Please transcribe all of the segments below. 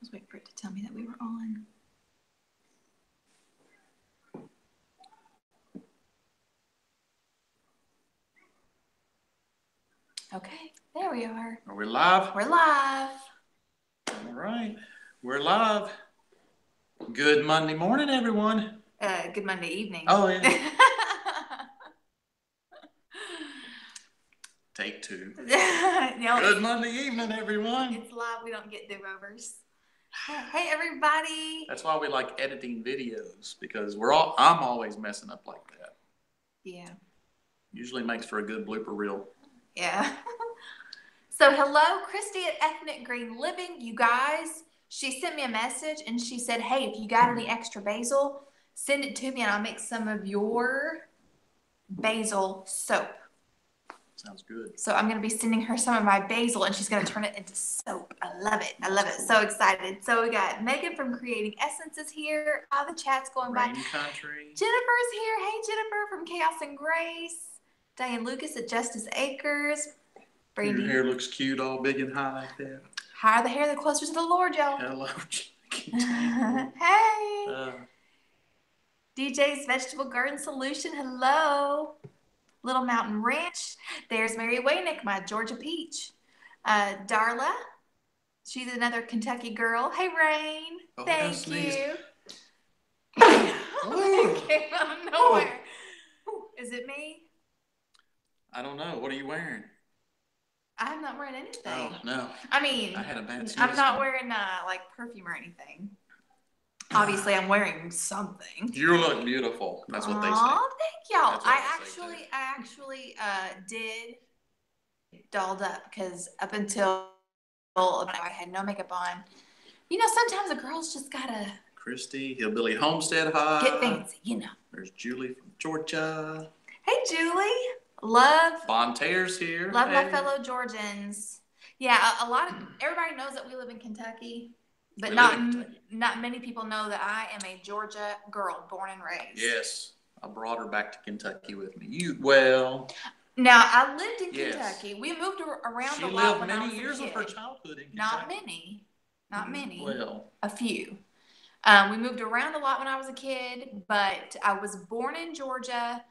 was waiting for it to tell me that we were on. Okay, there we are. Are we live? We're live. All right, we're live. Good Monday morning, everyone. Good Monday evening. Oh, yeah. Take two. No, Good Monday evening, everyone. it's live. We don't get do-overs. Hey, everybody. That's why we like editing videos, because I'm always messing up like that. Yeah. Usually makes for a good blooper reel. Yeah. So, hello, Christy at Ethnic Green Living. You guys, she sent me a message and she said, hey, if you got any extra basil, send it to me and I'll make some of your basil soap. Sounds good. So I'm going to be sending her some of my basil and she's going to turn it into soap. I love it. I love it. So excited. So we got Megan from Creating Essences here. All the chat's going by. Rain Country. Jennifer's here. Hey, Jennifer from Chaos and Grace. Diane Lucas at Justice Acres. Brandy. Your hair looks cute, all big and high like that. Higher the hair, the closer to the Lord, y'all. Hello. Hey. DJ's Vegetable Garden Solution. Hello. Little Mountain Ranch. There's Mary Waynick, my Georgia peach. Darla. She's another Kentucky girl. Hey, Rain. Oh, thank you. Oh. It came out of nowhere. Is it me? I don't know. What are you wearing? I'm not wearing anything. Oh, no. I mean, I had a bad I'm not wearing like perfume or anything. Obviously, I'm wearing something. You look beautiful. That's what they say. Oh, thank y'all. I actually did dolled up because up until I had no makeup on. You know, sometimes a girl's just gotta. Christy, Hillbilly Homestead High. Get fancy, you know. There's Julie from Georgia. Hey, Julie. Love. Bonterre's here. Love my fellow Georgians. Yeah, everybody knows that we live in Kentucky. But not many people know that I am a Georgia girl, born and raised. Yes, I brought her back to Kentucky with me. Now I lived in Kentucky. We moved around a lot when I was a kid. She lived many years of her childhood in Kentucky. Not many. Well, a few. We moved around a lot when I was a kid, but I was born in Georgia,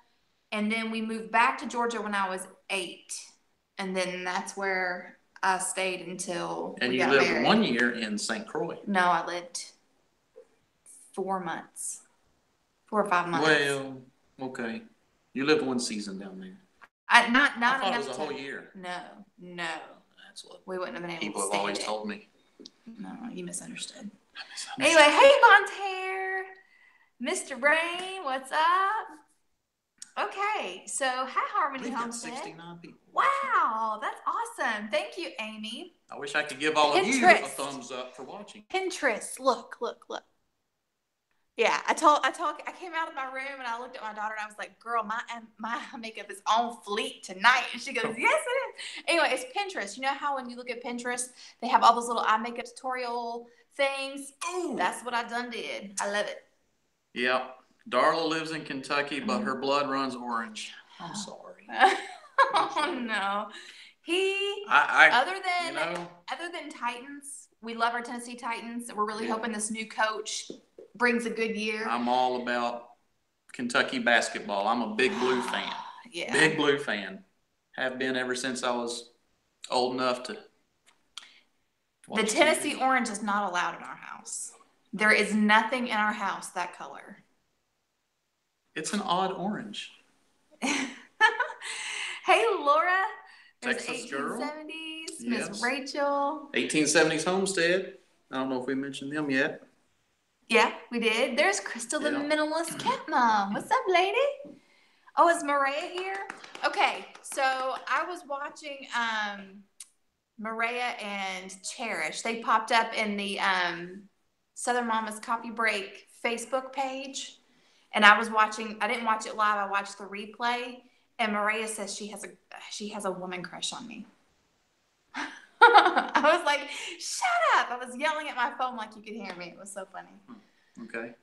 and then we moved back to Georgia when I was 8, and then that's where I stayed until and we you got lived married. 1 year in St. Croix. No, I lived 4 months. 4 or 5 months. Well, okay. You lived 1 season down there. I thought it was a whole year. No. That's what we wouldn't have been able people to have always told me. No, you misunderstood. Anyway, hey, Bonterre. Mr. Rain, what's up? Okay, so hi, Harmony Homestead. 69 people. Wow, that's awesome. Thank you, Amy. I wish I could give all of you a thumbs up for watching. Pinterest, look. Yeah, I came out of my room and I looked at my daughter and I was like, girl, my makeup is on fleek tonight. And she goes, yes, it is. Anyway, it's Pinterest. You know how when you look at Pinterest, they have all those little eye makeup tutorial things? Ooh. That's what I done did. I love it. Yeah. Darla lives in Kentucky, but her blood runs orange. I'm sorry. Oh, no. Other than Titans, we love our Tennessee Titans. We're really hoping this new coach brings a good year. I'm all about Kentucky basketball. I'm a big blue fan. Yeah. Big blue fan. Have been ever since I was old enough to watch the Tennessee orange is not allowed in our house. There is nothing in our house that color. It's an odd orange. Hey, Laura. Texas girl. 1870s. Miss Rachel. 1870s Homestead. I don't know if we mentioned them yet. Yeah, we did. There's Crystal, the minimalist cat mom. What's up, lady? Oh, is Maria here? Okay, so I was watching Maria and Cherish. They popped up in the Southern Mama's Coffee Break Facebook page. And I didn't watch it live. I watched the replay. And Maria says she has a woman crush on me. I was like, shut up. I was yelling at my phone like you could hear me. It was so funny. Okay.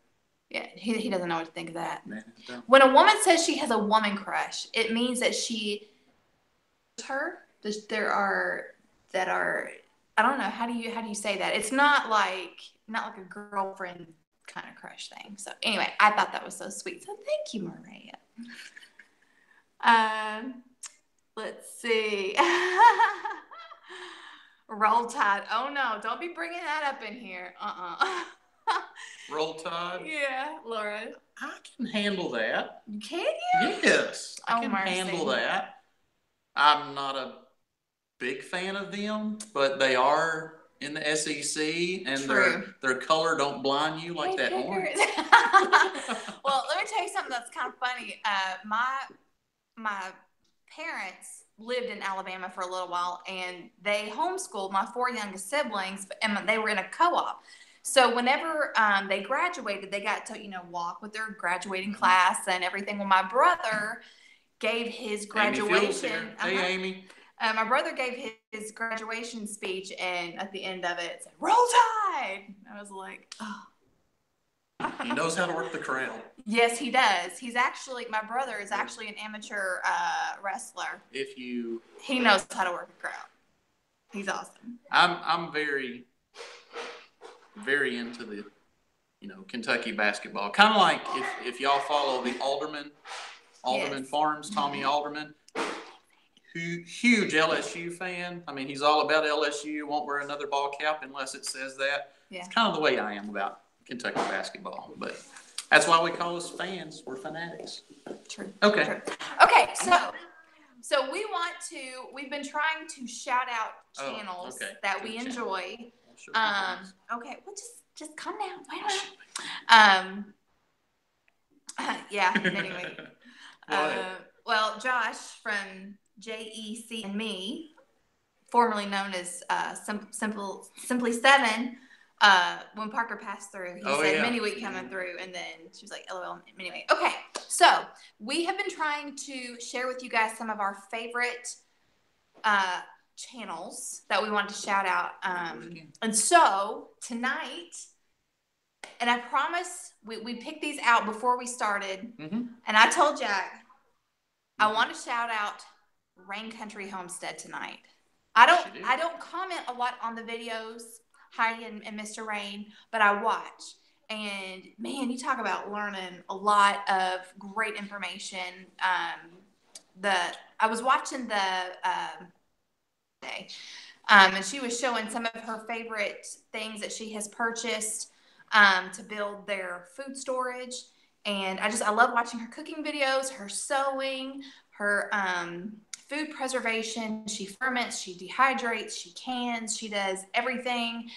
Yeah, he doesn't know what to think of that. Man, when a woman says she has a woman crush, it means that there are I don't know. How do you say that? It's not like a girlfriend kind of crush thing. So anyway, I thought that was so sweet. So thank you, Maria. Let's see. Roll Tide. Oh no, don't be bringing that up in here. Roll Tide? Yeah, Laura. I can handle that. Can you? Yes, I can mercy. handle that. I'm not a big fan of them, but they are in the SEC, and their color don't blind you like that orange. Well, let me tell you something that's kind of funny. My parents lived in Alabama for a little while, and they homeschooled my 4 youngest siblings, and they were in a co-op. So whenever they graduated, they got to, walk with their graduating class and everything. Well, my brother gave his graduation. Hey, Amy. My brother gave his graduation speech, and at the end of it said, "Roll Tide." I was like, oh. He knows how to work the crowd. Yes, he does. My brother is actually an amateur wrestler. He knows how to work a crowd. He's awesome. I'm very, very into the, Kentucky basketball. Kind of like if y'all follow the Alderman Yes. Farms, Tommy Alderman. Huge LSU fan. I mean, he's all about LSU. Won't wear another ball cap unless it says that. Yeah. It's kind of the way I am about Kentucky basketball, but that's why we call us fans. We're fanatics. True. Okay. True. Okay. So we've been trying to shout out channels that we enjoy. Okay. Well, just calm down. Wait a minute. Yeah. Anyway. Well, Josh from JEC and Me, formerly known as Simply 7, when Parker passed through, he said mini wheat coming through, and then she was like, LOL, mini wheat. Okay, so we have been trying to share with you guys some of our favorite channels that we wanted to shout out. And so tonight, and I promise we picked these out before we started, and I told Jack, I want to shout out Rain Country Homestead tonight. I don't comment a lot on the videos, Heidi and Mr. Rain, but I watch. And man, you talk about learning a lot of great information. I was watching and she was showing some of her favorite things that she has purchased to build their food storage. And I love watching her cooking videos, her sewing, her food preservation. She ferments, she dehydrates, she cans, she does everything.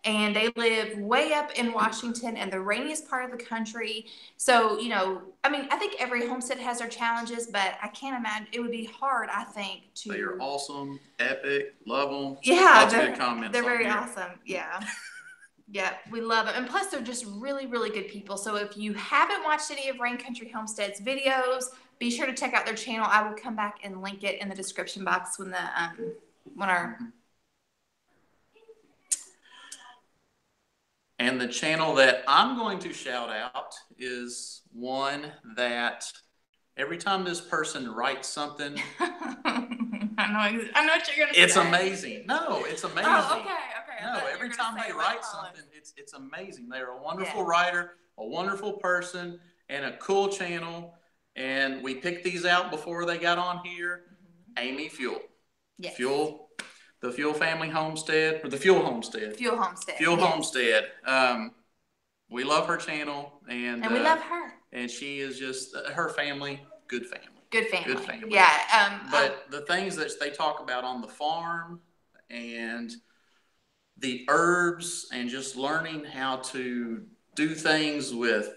And they live way up in Washington and the rainiest part of the country. So, I think every homestead has their challenges, but I can't imagine, it would be hard, I think, to... They are awesome, epic, love them. Yeah, lots of good comments. They're very awesome, yeah. Yeah, we love them. And plus, they're just really, really good people. So if you haven't watched any of Rain Country Homestead's videos, be sure to check out their channel. I will come back and link it in the description box when our... And the channel that I'm going to shout out is one that every time this person writes something... I know what you're going to say. It's amazing. No, it's amazing. Oh, okay. No, every time they write something, it's amazing. They're a wonderful writer, a wonderful person, and a cool channel. And we picked these out before they got on here. Amy Fuel. Yes. The Fuel Family Homestead, or the Fuel Homestead. Fuel Homestead. Homestead. We love her channel. And we love her. And she is just, her family, good family. Good family. Good family. Yeah. But the things that they talk about on the farm and the herbs and just learning how to do things with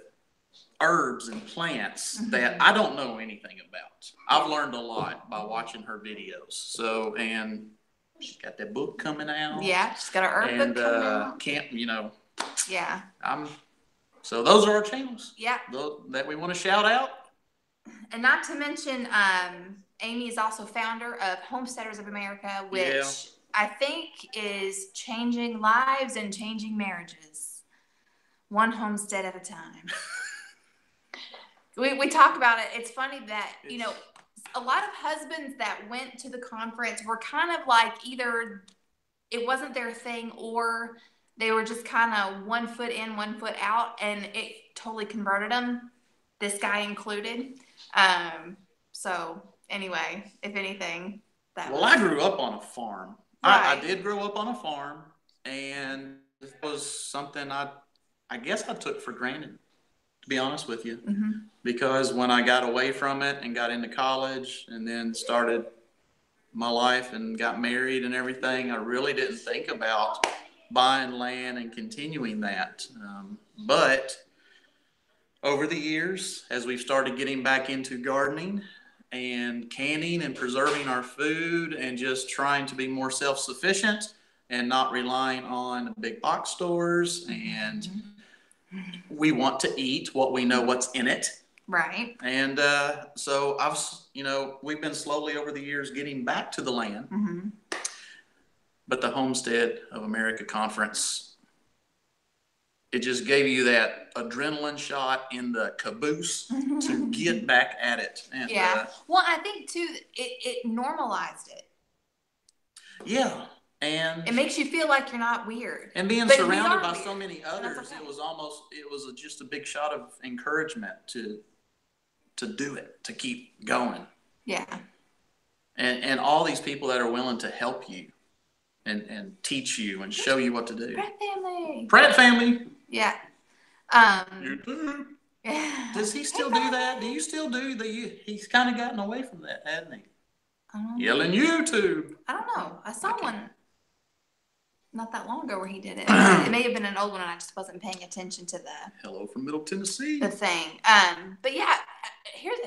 herbs and plants that I don't know anything about. I've learned a lot by watching her videos. So, and she's got that book coming out. Yeah, she's got her herb book coming out. Yeah. So those are our channels. Yeah. That we want to shout out. And not to mention, Amy is also founder of Homesteaders of America, which I think is changing lives and changing marriages, one homestead at a time. we talk about it. It's funny that, a lot of husbands that went to the conference were kind of like either it wasn't their thing, or they were just kind of 1 foot in, 1 foot out, and it totally converted them, this guy included. So anyway, if anything, I grew up on a farm. Right. I did grow up on a farm, and it was something I guess I took for granted, to be honest with you. Mm-hmm. Because when I got away from it and got into college and then started my life and got married and everything, I really didn't think about buying land and continuing that. But over the years, as we've started getting back into gardening and canning and preserving our food and just trying to be more self-sufficient and not relying on big box stores, and we want to eat what we know what's in it. Right. And so we've been slowly over the years getting back to the land. Mm-hmm. But the Homestead of America conference, it just gave you that adrenaline shot in the caboose to get back at it. And, yeah. Well, I think too, it normalized it. Yeah. And it makes you feel like you're not weird. And being surrounded by so many others, okay. It was just a big shot of encouragement to do it, to keep going. Yeah. And all these people that are willing to help you and teach you and show you what to do. Pratt family. Yeah. YouTube. Does he still do that? Do you still do he's kind of gotten away from that, hasn't he? Yelling YouTube. I don't know. I saw one not that long ago where he did it. It may have been an old one and I just wasn't paying attention to Hello from Middle Tennessee. The thing. But yeah, here's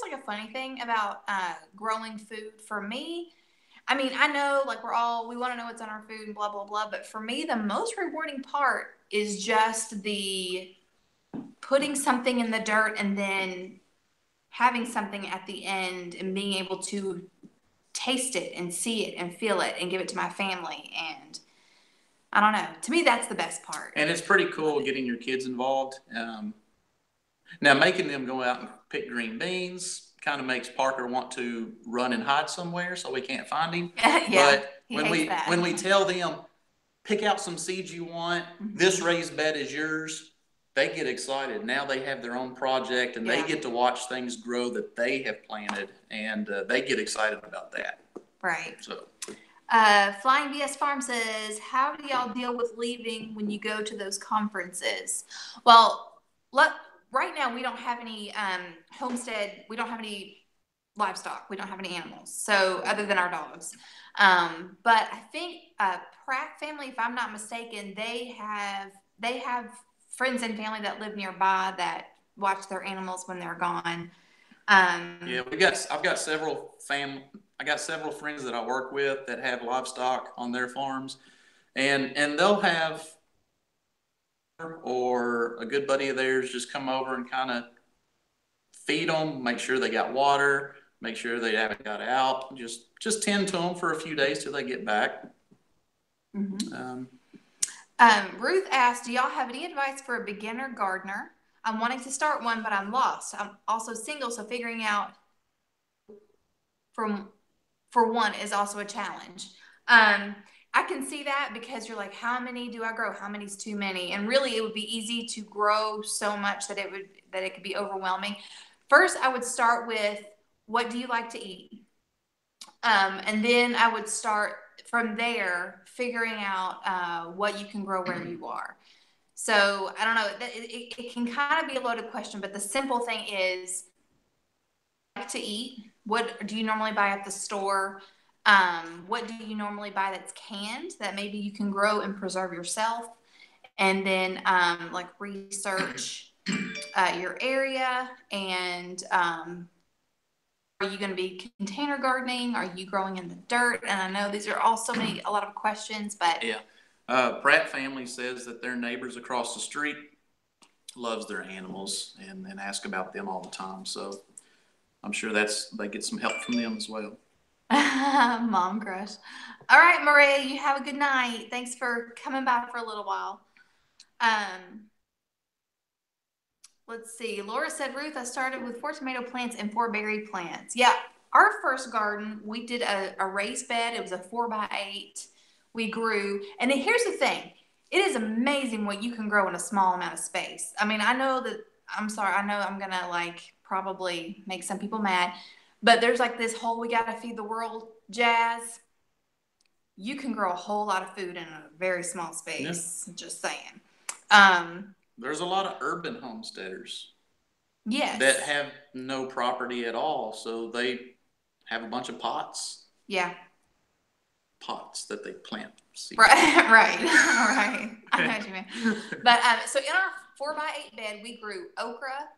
like a funny thing about growing food for me. I mean, I know like we want to know what's on our food and blah, blah, blah. But for me, the most rewarding part is just the putting something in the dirt and then having something at the end and being able to taste it and see it and feel it and give it to my family. And I don't know. To me, that's the best part. And it's pretty cool getting your kids involved. Now, making them go out and pick green beans kind of makes Parker want to run and hide somewhere so we can't find him. Yeah, but when we tell them, pick out some seeds you want, this raised bed is yours, they get excited. Now they have their own project and they get to watch things grow that they have planted, and they get excited about that. Right. So. Flying BS Farm says, how do y'all deal with leaving when you go to those conferences? Well, right now we don't have any homestead. We don't have any livestock. We don't have any animals. So other than our dogs. But I think Pratt family, if I'm not mistaken, they have friends and family that live nearby that watch their animals when they're gone. Yeah, I've got several friends that I work with that have livestock on their farms, and they'll have, or a good buddy of theirs just come over and kind of feed them, make sure they got water, make sure they haven't got out, just tend to them for a few days till they get back. Mm-hmm. Ruth asked, do y'all have any advice for a beginner gardener? I'm wanting to start one, but I'm lost. I'm also single, so figuring out for one is also a challenge. I can see that because you're like, how many do I grow? How many is too many? And really, it would be easy to grow so much that it could be overwhelming. First, I would start with, what do you like to eat? And then I would start from there, figuring out what you can grow where you are. So I don't know. It can kind of be a loaded question, but the simple thing is, like to eat. What do you normally buy at the store? What do you normally buy that's canned that maybe you can grow and preserve yourself? And then like research your area, and are you going to be container gardening? Are you growing in the dirt? And I know these are all a lot of questions, but yeah. Pratt family says that their neighbors across the street loves their animals and ask about them all the time. So I'm sure they get some help from them as well. Mom crush. All right, Maria, you have a good night. Thanks for coming by for a little while. Let's see. Laura said, Ruth, I started with 4 tomato plants and 4 berry plants. Yeah, our first garden, we did a raised bed. It was a 4x8. we grew. And then here's the thing. It is amazing what you can grow in a small amount of space. I mean, I know I'm going to like probably make some people mad, but there's like this whole we got to feed the world jazz. You can grow a whole lot of food in a very small space. Yeah. Just saying. There's a lot of urban homesteaders. Yes. That have no property at all. So they have a bunch of pots. Yeah. Pots that they plant seeds. Right. I know what you mean. But so in our 4x8 bed, we grew okra,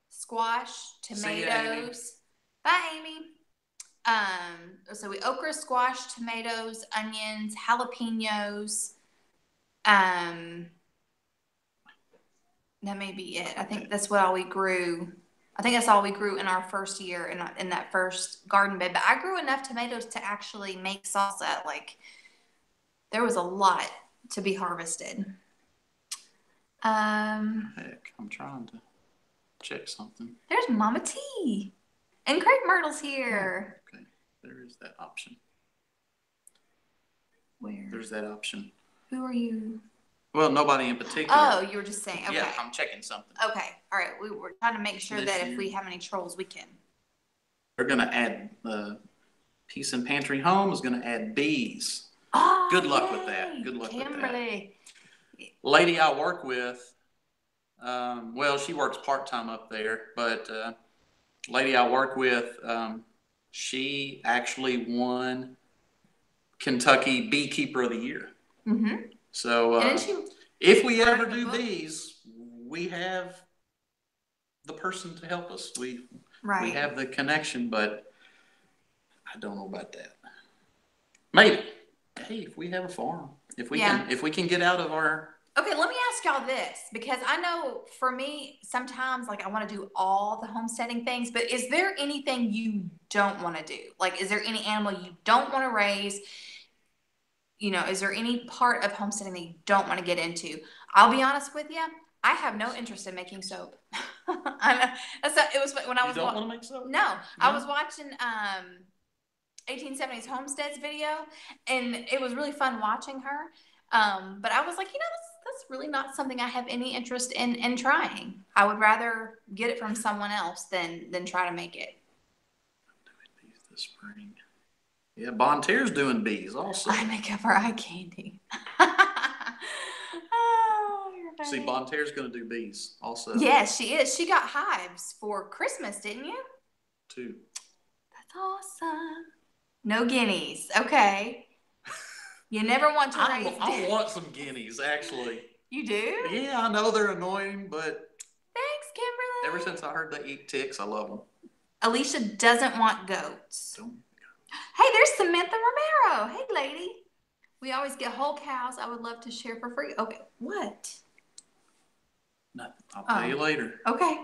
squash, tomatoes. Bye, Amy. So we okra, squash, tomatoes, onions, jalapenos. That may be it. I think that's what all we grew. I think that's all we grew in our first year in that first garden bed. But I grew enough tomatoes to actually make salsa. Like, there was a lot to be harvested. Heck, I'm trying to check something. There's Mama T. And Crepe Myrtle's here. Okay, there is that option. Where? There's that option. Who are you? Well, nobody in particular. Oh, you were just saying. Okay. Yeah, I'm checking something. Okay. All right. We were trying to make sure that if we have any trolls, we can. They're going to add Peace and Pantry Home is going to add bees. Oh, good luck with that. Good luck Kimberly. With that. Lady I work with, well, she works part-time up there, but lady I work with, she actually won Kentucky Beekeeper of the Year. Mm-hmm. So if we ever do bees, we have the person to help us. We have the connection, but I don't know about that. Maybe. Hey, if we have a farm, if we can get out of our. Okay, let me ask y'all this, because I know for me, sometimes like I want to do all the homesteading things, but is there anything you don't want to do? Like, is there any animal you don't want to raise? You know, is there any part of homesteading that you don't want to get into? I'll be honest with you. I have no interest in making soap. I know. It was when I was. You don't want to make soap? No, I was watching 1870s Homesteads video, and it was really fun watching her. But I was like, you know, that's really not something I have any interest in trying. I would rather get it from someone else than try to make it. I'm doing bees this spring. Yeah, Bonter's doing bees also. I make up our eye candy. See, Bonter's going to do bees also. Yes, she is. She got hives for Christmas, didn't you? 2. That's awesome. No guineas. Okay. You never want to raise. I want some guineas, actually. You do? Yeah, I know they're annoying, but. Thanks, Kimberly. Ever since I heard they eat ticks, I love them. Alicia doesn't want goats. Hey, there's Cementum Romero. Hey, lady. We always get whole cows. I would love to share for free. Okay, what? Nothing. I'll tell you later. Okay.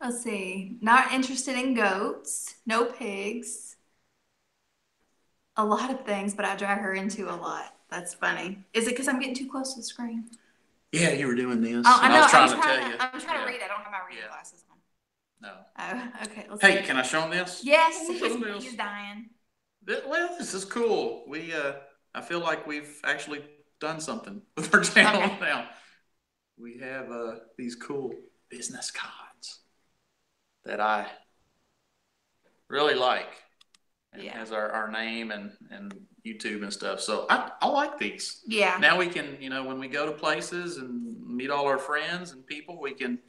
Let's see. Not interested in goats. No pigs. A lot of things, but I drag her into a lot. That's funny. Is it because I'm getting too close to the screen? Yeah, you were doing this. Oh, I know. I was trying to tell you. I'm trying to read. I don't have my reading glasses on. No. Oh, okay. Let's hey, see. Can I show him this? Yes. He's dying. Well, this is cool. I feel like we've actually done something with our channel now. We have these cool business cards that I really like. And it has our name and YouTube and stuff. So I like these. Yeah. Now we can, when we go to places and meet all our friends and people, we can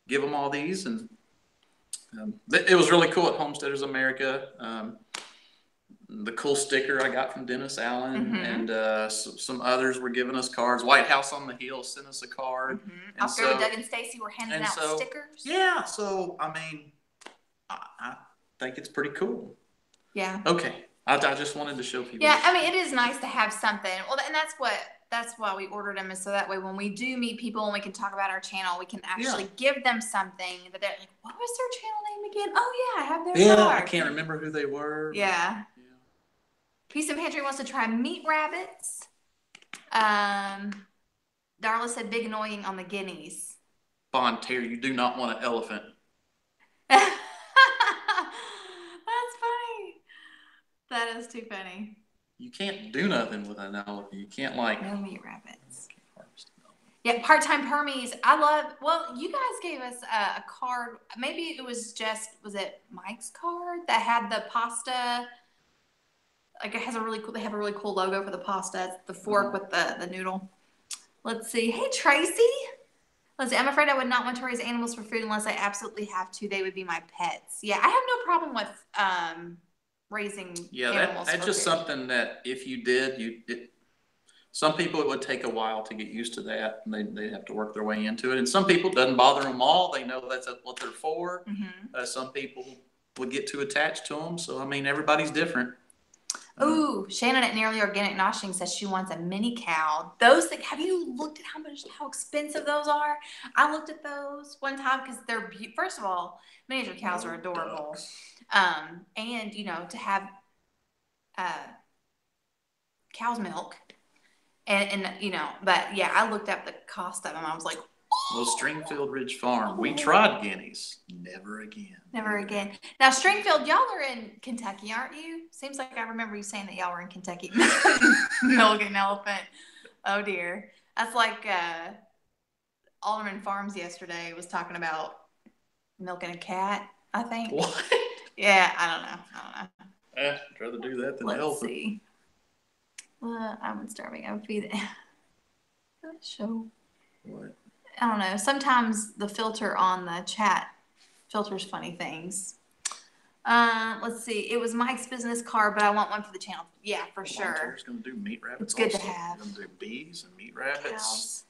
give them all these. And it was really cool at Homesteaders of America. The cool sticker I got from Dennis Allen, and some others were giving us cards. White House on the Hill sent us a card. Also, Doug and Stacy were handing out stickers. Yeah, so I mean, I think it's pretty cool. Yeah. Okay, I just wanted to show people. Yeah, I mean, it is nice to have something. Well, and that's why we ordered them, is so that way when we do meet people and we can talk about our channel, we can actually give them something that they're like, what was their channel name again? Oh yeah, I have their card. I can't remember who they were. Yeah. Peace and Pantry wants to try meat rabbits. Darla said big annoying on the guineas. Bonter, you do not want an elephant. That's funny. That is too funny. you can't do nothing with an elephant. You can't like. No meat rabbits. Yeah, part-time permies. I love. Well, you guys gave us a card. Maybe it was it Mike's card that had the pasta? Like it has a really cool. They have a really cool logo for the pasta. It's the fork with the noodle. Let's see. Hey Tracy. Let's see. I'm afraid I would not want to raise animals for food unless I absolutely have to. They would be my pets. Yeah, I have no problem with raising animals. That's just food. something that if you did, some people it would take a while to get used to that, and they have to work their way into it. And some people it doesn't bother them all. They know that's what they're for. Some people would get too attached to them. So I mean, everybody's different. Ooh, Shannon at Nearly Organic Noshing says she wants a mini cow. Those things, have you looked at how expensive those are? I looked at those one time because they're first of all, miniature cows are adorable, and you know to have cow's milk, and you know, but yeah, I looked up the cost of them. I was like, well, Stringfield Ridge Farm. We tried guineas. Never again. Never again. Now, Stringfield, y'all are in Kentucky, aren't you? Seems like I remember you saying that y'all were in Kentucky. Milking an elephant. Oh, dear. That's like Alderman Farms yesterday was talking about milking a cat, I think. What? Yeah, I don't know. I'd rather do that than Let's elephant. see. I'm starving. I would feed it. Show. What? I don't know. Sometimes the filter on the chat filters funny things. Let's see. It was Mike's business card, but I want one for the channel. Yeah, for sure. Volunteers going to do meat rabbits. It's good also. to have. Going to do bees and meat rabbits. Cows.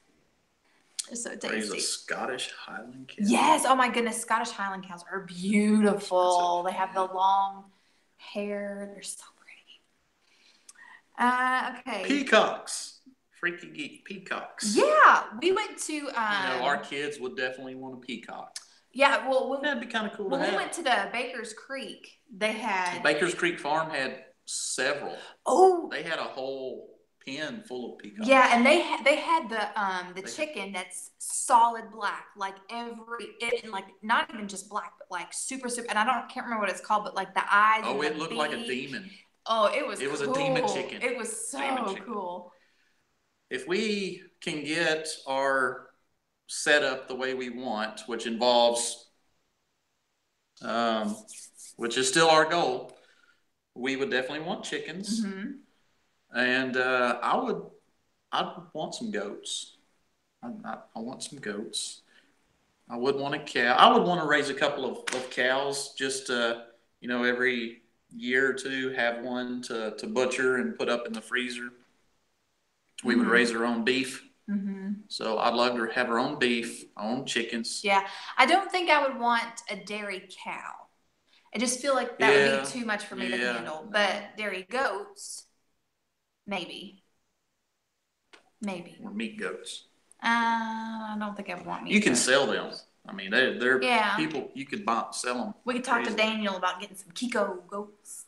They're so tasty. Raise a Scottish Highland cow. Yes. Oh my goodness. Scottish Highland cows are beautiful. They have the long hair. They're so pretty. Okay. Peacocks. Freaky geek peacocks. Yeah, we went to. Our kids would definitely want a peacock. Yeah, well, that'd be kind of cool. When we went to the Baker's Creek, they had. The Baker's Creek Farm had several. Oh. They had a whole pen full of peacocks. Yeah, and they had the chicken that's solid black, like like not even just black, but like super. And can't remember what it's called, but like the eyes. Oh, it looked like a demon. Oh, it was. It was cool. a demon chicken. It was so cool. If we can get our setup the way we want, which involves, which is still our goal, we would definitely want chickens, and I'd want some goats. I want some goats. I would want a cow. I would want to raise a couple of cows, just every year or two, have one to butcher and put up in the freezer. We would raise our own beef. So I'd love to have our own beef, our own chickens. Yeah. I don't think I would want a dairy cow. I just feel like that would be too much for me to handle. But dairy goats, maybe. Or meat goats. I don't think I would want meat You can goats. sell them. I mean, they're people, you could sell them. We could talk to Daniel about getting some Kiko goats.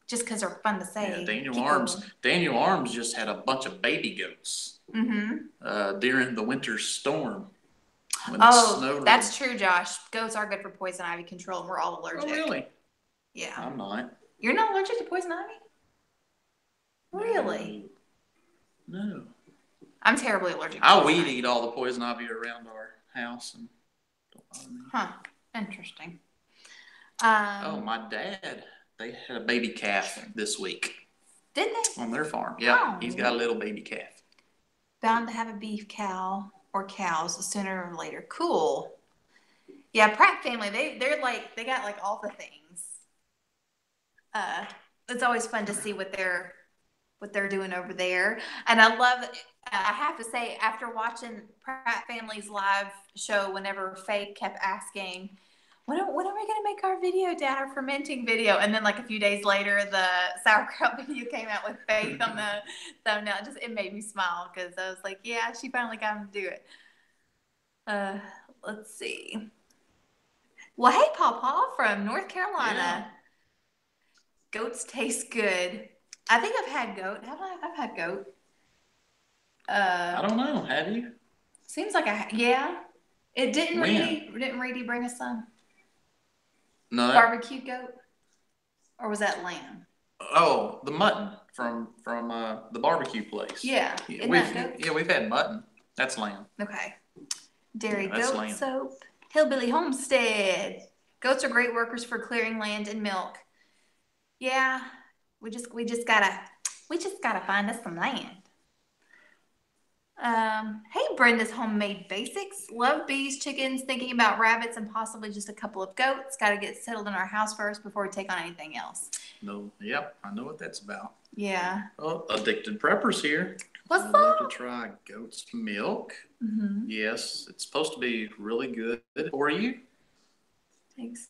Just because they're fun to say. Yeah, Daniel Arms just had a bunch of baby goats during the winter storm. When it snowed. That's true, Josh. Goats are good for poison ivy control, and we're all allergic. Oh, really? Yeah. I'm not. You're not allergic to poison ivy? Really? No. I'm terribly allergic to I weed eat all the poison ivy around our house. And don't bother me. Huh. Interesting. My dad. They had a baby calf this week. Did they? On their farm. Yeah, he's got a little baby calf. Bound to have a beef cow or cows sooner or later. Cool. Yeah, Pratt family, they got like all the things. It's always fun to see what they're doing over there. And I love I have to say, after watching Pratt family's live show, whenever Faye kept asking, when are we going to make our video, Dad, our fermenting video? And then like a few days later, the sauerkraut video came out with Faith on the thumbnail. It made me smile because I was like, yeah, she finally got him to do it. Let's see. Well, hey, Pawpaw from North Carolina. Yeah. Goats taste good. I think I've had goat. I've had goat. I don't know. Have you? Seems like yeah. It didn't Reedy bring us some? No. Barbecue goat? Or was that lamb? Oh, the mutton from the barbecue place. Yeah. Yeah, Isn't that goat? we've had mutton. That's lamb. Okay. Dairy that's goat lamb. soap. Hillbilly Homestead. Goats are great workers for clearing land and milk. Yeah. We just gotta find us some land. Hey, Brenda's Homemade Basics. Love bees, chickens, thinking about rabbits, and possibly just a couple of goats. Got to get settled in our house first before we take on anything else. No, yep, I know what that's about. Yeah. Oh, Addicted Preppers here. What's I'd that? love to try goat's milk. Mm-hmm. Yes, it's supposed to be really good for you. Thanks.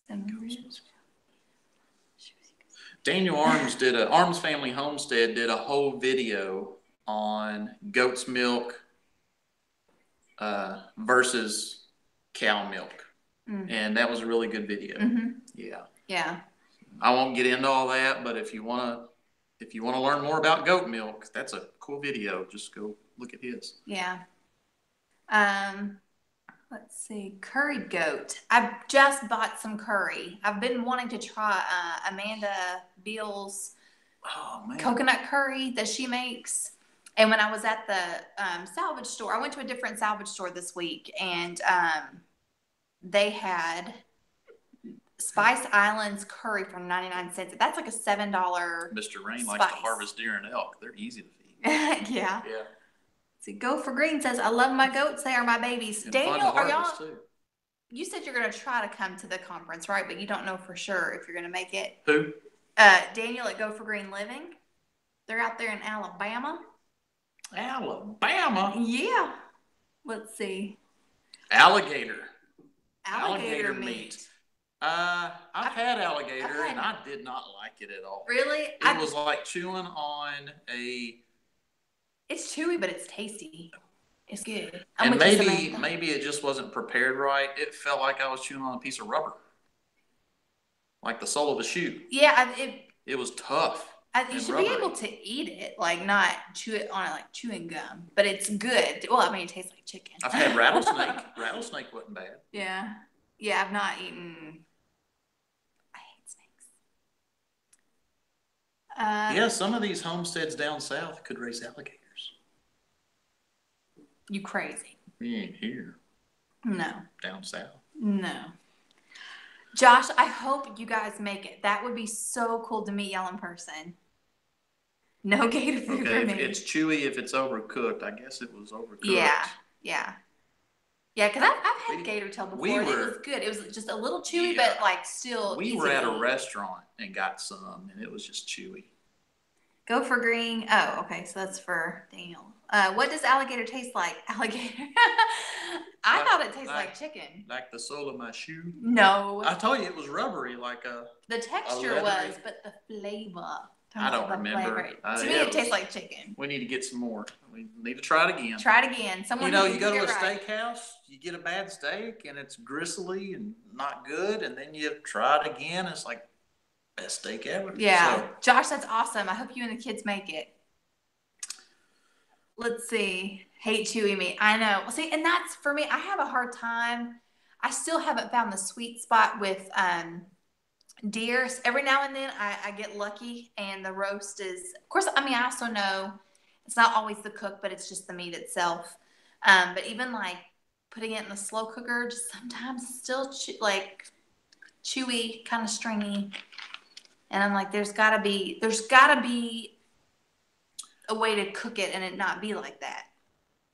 Daniel Arms Family Homestead did a whole video on goat's milk versus cow milk. Mm-hmm. And that was a really good video. Mm-hmm. Yeah. Yeah. I won't get into all that, but if you want to learn more about goat milk, that's a cool video. Just go look at his. Yeah. Let's see. Curried goat. I just bought some curry. I've been wanting to try Amanda Beal's coconut curry that she makes. And when I was at the salvage store, I went to a different salvage store this week, and they had Spice Islands curry for 99 cents. That's like a $7 Mr. Rain spice. likes to harvest deer and elk. They're easy to feed. Yeah. Yeah. See, Go for Green says, I love my goats. They are my babies. And Daniel, are y'all? Too. You said you're going to try to come to the conference, right? But you don't know for sure if you're going to make it. Who? Daniel at Go for Green Living. They're out there in Alabama. Alabama? Yeah. Let's see. Alligator meat. I've had alligator, and I did not like it at all. Really? It was like chewing on a... It's chewy, but it's tasty. It's good. And maybe it just wasn't prepared right. It felt like I was chewing on a piece of rubber. Like the sole of a shoe. Yeah. It was tough. You should be able to eat it, like not chew it on it like chewing gum. But it's good. Well, I mean, it tastes like chicken. I've had rattlesnake. Rattlesnake wasn't bad. Yeah. Yeah, I've not eaten... I hate snakes. Yeah, some of these homesteads down south could raise alligators. You crazy. We ain't here. No. Down south. No. Josh, I hope you guys make it. That would be so cool to meet y'all in person. No gator food for me. It's chewy if it's overcooked. I guess it was overcooked. Yeah. Yeah, because I've had gator tail before, and it was good. It was just a little chewy, but like still We were at a restaurant and got some, and it was just chewy. Go for Green. Oh, okay, so that's for Daniel. What does alligator taste like? Alligator. I thought it tasted like chicken. Like the sole of my shoe? No. I told you it was rubbery, like the texture was, but the flavor. I don't remember. To me, it tastes like chicken. We need to get some more. We need to try it again. Try it again. Someone you go to a steakhouse, you get a bad steak, and it's gristly and not good, and then you try it again. It's like best steak ever. Yeah. So, Josh, that's awesome. I hope you and the kids make it. Let's see. Hate chewy meat. I know. Well, see, and that's for me. I have a hard time. I still haven't found the sweet spot with deer. Every now and then I get lucky, and the roast is, of course, I mean, I also know it's not always the cook, but it's just the meat itself. But even like putting it in the slow cooker, just sometimes it's still chewy, kind of stringy. And I'm like, there's gotta be a way to cook it and it not be like that.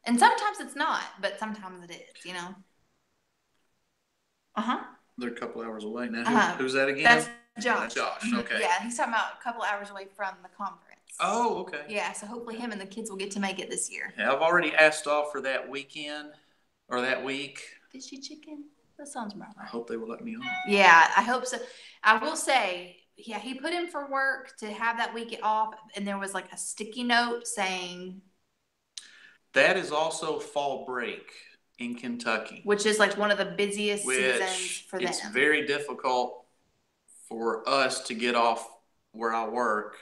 And sometimes it's not, but sometimes it is, you know? They're a couple hours away now. Who's that again? That's Josh. Josh, okay. Yeah, he's talking about a couple hours away from the conference. Oh, okay. Yeah, so hopefully him and the kids will get to make it this year. Yeah, I've already asked off for that weekend, or that week. Did she chicken? That sounds right. I hope they will let me on. Yeah, I hope so. I will say, yeah, he put in for work to have that week off, and there was like a sticky note saying... That is also fall break in Kentucky. Which is like one of the busiest seasons for them. It's very difficult for us to get off where I work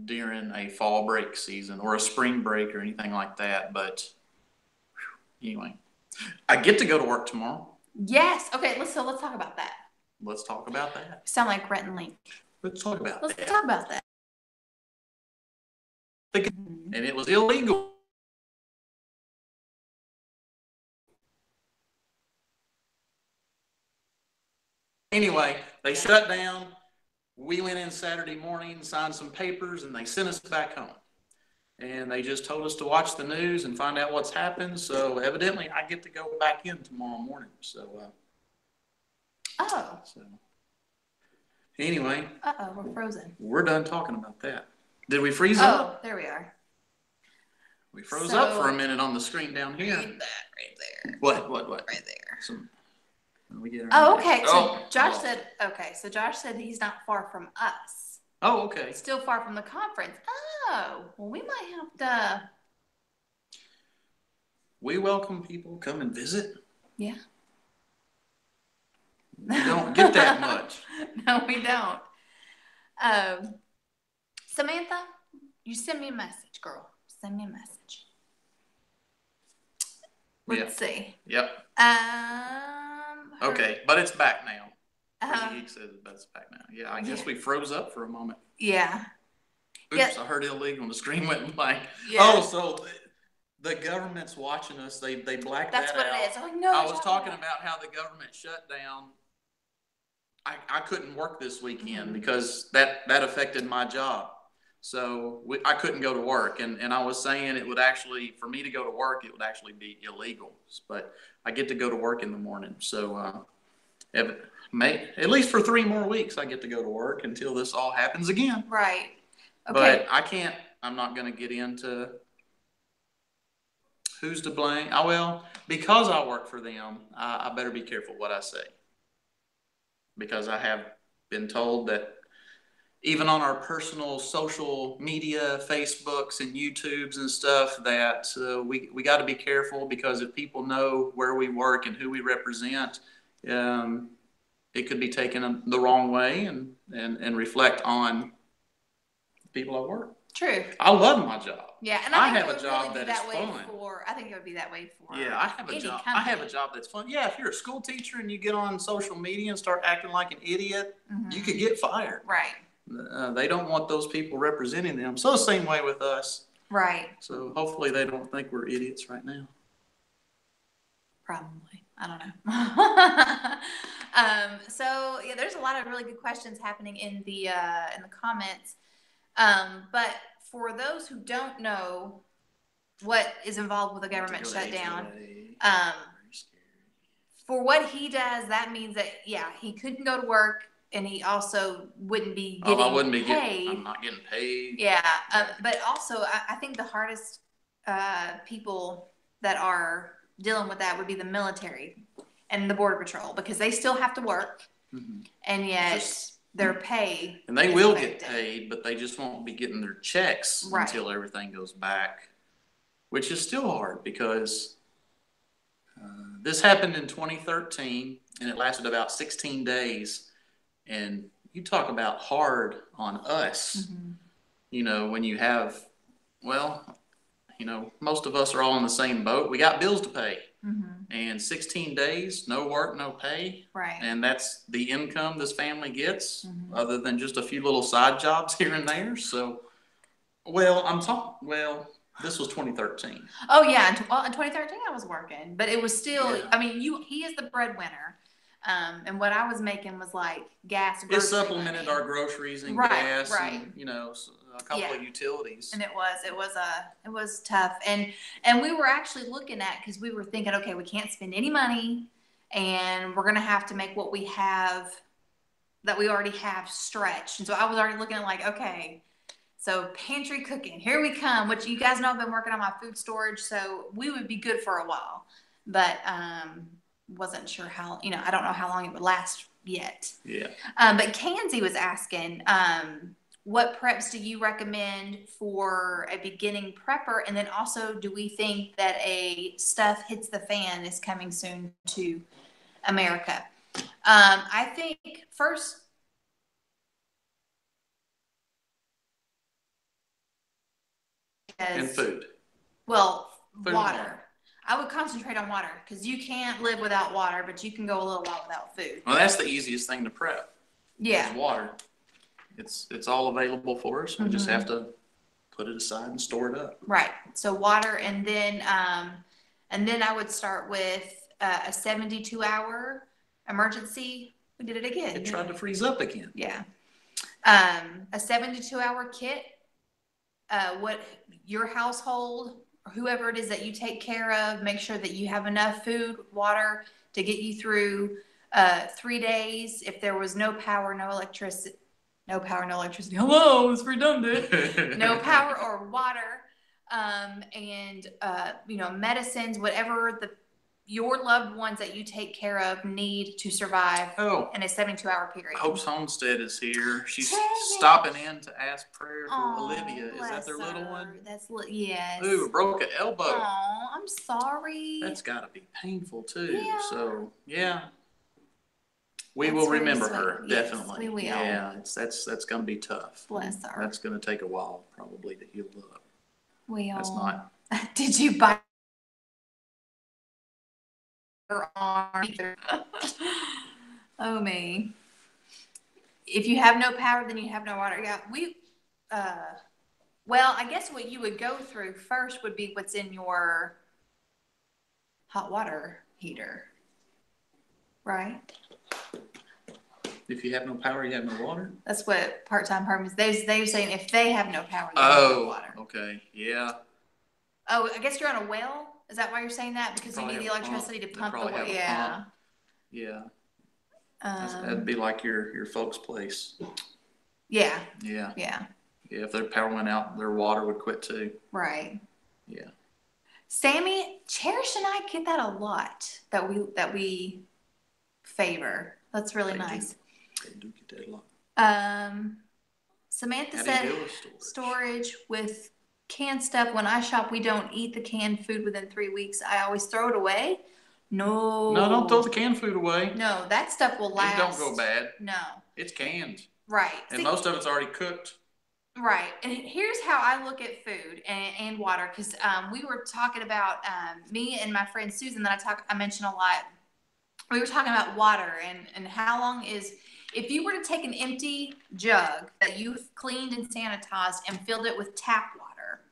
during a fall break season or a spring break or anything like that. But anyway, I get to go to work tomorrow. Yes. Okay, let's talk about that. Let's talk about that. You sound like Rhett and Link. Let's talk about that. Let's talk about that. and it was illegal. Anyway, they shut down. We went in Saturday morning, signed some papers, and they sent us back home. And they just told us to watch the news and find out what's happened. So evidently, I get to go back in tomorrow morning. So, so anyway. We're frozen. We're done talking about that. Did we freeze Oh, up? there we are. We froze up for a minute on the screen down here. Read that right there. What? Right there. Okay. So Josh said, so Josh said he's not far from us. Oh, okay. Still far from the conference. Oh, well, we might have to. We welcome people come and visit. Yeah. We don't get that much. No, we don't. Samantha, you send me a message, girl. Send me a message. Let's see. Yep. Okay, but it's back now. He says it's back now. Yeah, I guess we froze up for a moment. Yeah. Oops, I heard illegal and the screen went blank. Yeah. Oh, so the government's watching us. They blacked that out. That's what it is. Oh, no, I was talking about how the government shut down. I couldn't work this weekend because that affected my job. So I couldn't go to work. And I was saying it would actually, for me to go to work, it would actually be illegal. But I get to go to work in the morning. So at least for 3 more weeks, I get to go to work until this all happens again. Right. Okay. But I'm not going to get into who's to blame. Because I work for them, I better be careful what I say. Because I have been told that even on our personal social media, Facebooks and YouTubes and stuff, that we got to be careful, because if people know where we work and who we represent, it could be taken the wrong way and reflect on people at work. True. I love my job. Yeah, and I have a job that is fun. I think it would be that way for I have a job. I have a job that's fun. Yeah, if you're a school teacher and you get on social media and start acting like an idiot, you could get fired. Right. They don't want those people representing them. So the same way with us. Right. So hopefully they don't think we're idiots right now. Probably. I don't know. So yeah, there's a lot of really good questions happening in the comments. But for those who don't know what is involved with a government shutdown, for what he does, that means that, he couldn't go to work, and he also wouldn't be getting paid. I'm not getting paid. Yeah. But also, I think the hardest people that are dealing with that would be the military and the Border Patrol, because they still have to work, and yet their pay. And they will get paid, but they just won't be getting their checks until everything goes back, which is still hard, because this happened in 2013 and it lasted about 16 days. And you talk about hard on us, when you have, most of us are all in the same boat. We got bills to pay. And 16 days, no work, no pay. Right. And that's the income this family gets, other than just a few little side jobs here and there. So, this was 2013. Oh, yeah. In 2013, I was working. But it was still, he is the breadwinner. And what I was making was like gas. It supplemented our groceries and gas and, a couple of utilities. And it was tough. And we were actually looking at, because we were thinking, okay, we can't spend any money, and we're going to have to make what we have, that we already have, stretched. And so I was already looking at like, okay, so pantry cooking, here we come, which you guys know I've been working on my food storage. So we would be good for a while, but, wasn't sure how, I don't know how long it would last yet. Yeah. But Kanzi was asking, what preps do you recommend for a beginning prepper? And then also, do we think that a stuff hits the fan is coming soon to America? I think first, and food. Well, water. I would concentrate on water, because you can't live without water, but you can go a little while without food. Well, that's the easiest thing to prep. Yeah. Is water. It's all available for us. We just have to put it aside and store it up. Right. So water, and then I would start with a 72-hour emergency. We did it again. It tried to freeze up again. Yeah. A 72-hour kit. What your household, or whoever it is that you take care of, make sure that you have enough food, water to get you through 3 days. If there was no power, no electricity. Hello, it's redundant. No power or water, and medicines, whatever your loved ones that you take care of need to survive in a 72-hour period. Hope's Homestead is here. She's stopping in to ask prayer for Olivia. Is that their little one? Yes. Ooh, broke an elbow. Oh, I'm sorry. That's got to be painful too. Yeah. So yeah. We will remember her, definitely. We will. Yeah, that's going to be tough. Bless her. That's going to take a while, probably, to heal up. That's not. Did you buy her arm? Oh me. If you have no power, then you have no water. Yeah, well, I guess what you would go through first would be what's in your hot water heater, right? If you have no power, you have no water? That's what Parttime Permaculture, they're saying if they have no power, they have no water. Okay, yeah. Oh, I guess you're on a well? Is that why you're saying that? Because you need the electricity to pump the water? Yeah. Yeah. That'd be like your folks' place. Yeah. Yeah. Yeah. Yeah, if their power went out, their water would quit too. Right. Yeah. Sammy, Cherish and I get that a lot that we favor. That's really nice. They do get that a lot. Samantha said storage with canned stuff. When I shop, we don't eat the canned food within 3 weeks. I always throw it away. No, don't throw the canned food away. No, that stuff will last. It don't go bad. No. It's canned. Right. And most of it's already cooked. Right. And here's how I look at food and water, because we were talking about me and my friend Susan that I mentioned a lot. We were talking about water and how long is, if you were to take an empty jug that you've cleaned and sanitized and filled it with tap water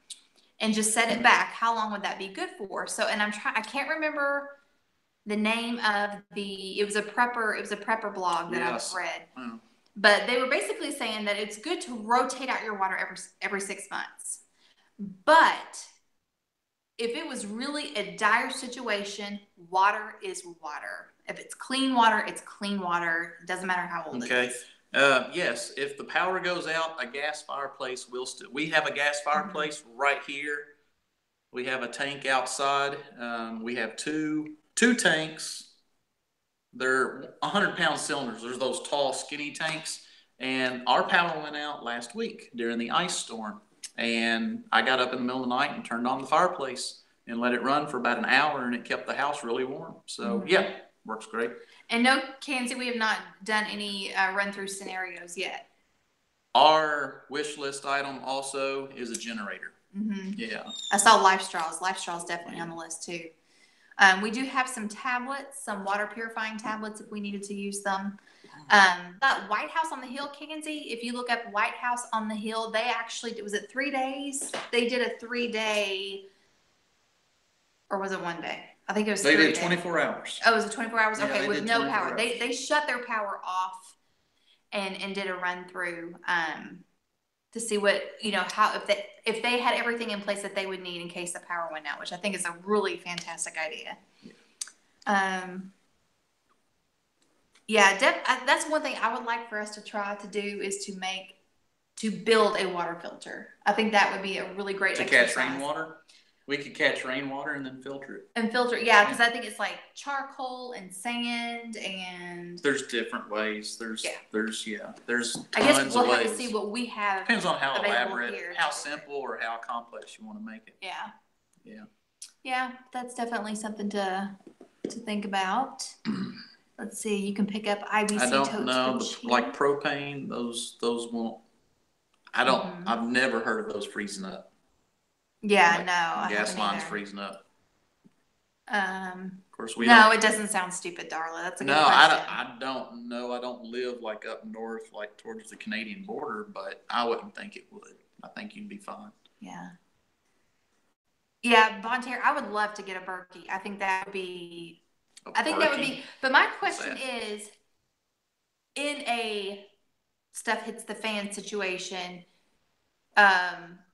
and just set it back, how long would that be good for? So, and I can't remember the name of it was a prepper blog that I've read. Oh. But they were basically saying that it's good to rotate out your water every 6 months. But if it was really a dire situation, water is water. If it's clean water, it's clean water. It doesn't matter how old it is. Yes, if the power goes out, a gas fireplace will still. We have a gas fireplace right here. We have a tank outside. We have two tanks. They're 100-pound cylinders. There's those tall, skinny tanks. And our power went out last week during the ice storm. And I got up in the middle of the night and turned on the fireplace and let it run for about an hour, and it kept the house really warm. So, yeah, works great. And no, Kenzie, we have not done any run-through scenarios yet. Our wish list item also is a generator. Mm-hmm. Yeah. I saw life straws. Life straws definitely on the list, too. We do have some tablets, some water purifying tablets if we needed to use them. That White House on the Hill, Kenzie, if you look up White House on the Hill, they actually, was it 3 days? They did a 3-day, or was it 1 day? I think it was 3 days. They did 24 hours. Oh, was it 24 hours? Yeah, okay, with no power. They shut their power off and did a run through to see what, how, if they had everything in place that they would need in case the power went out, which I think is a really fantastic idea. That's one thing I would like for us to try to do is to build a water filter. I think that would be a really great exercise. To catch rainwater? We could catch rainwater and then filter it. And filter it, yeah, because I think it's like charcoal and sand and... There's different ways. There's tons of ways. I guess we'll have to see what we have. Depends on how elaborate, how simple, or how complex you want to make it. Yeah. Yeah. Yeah, that's definitely something to think about. Let's see, you can pick up IBC totes. I don't know, like propane, those won't. I've never heard of those freezing up. Yeah, no. Gas lines freezing up. Of course, it doesn't sound stupid, Darla. That's a good question. I don't know. I don't live up north, towards the Canadian border, but I wouldn't think it would. I think you'd be fine. Yeah. Yeah, volunteer. I would love to get a Berkey. I think that would be. But my question is, in a stuff hits the fan situation,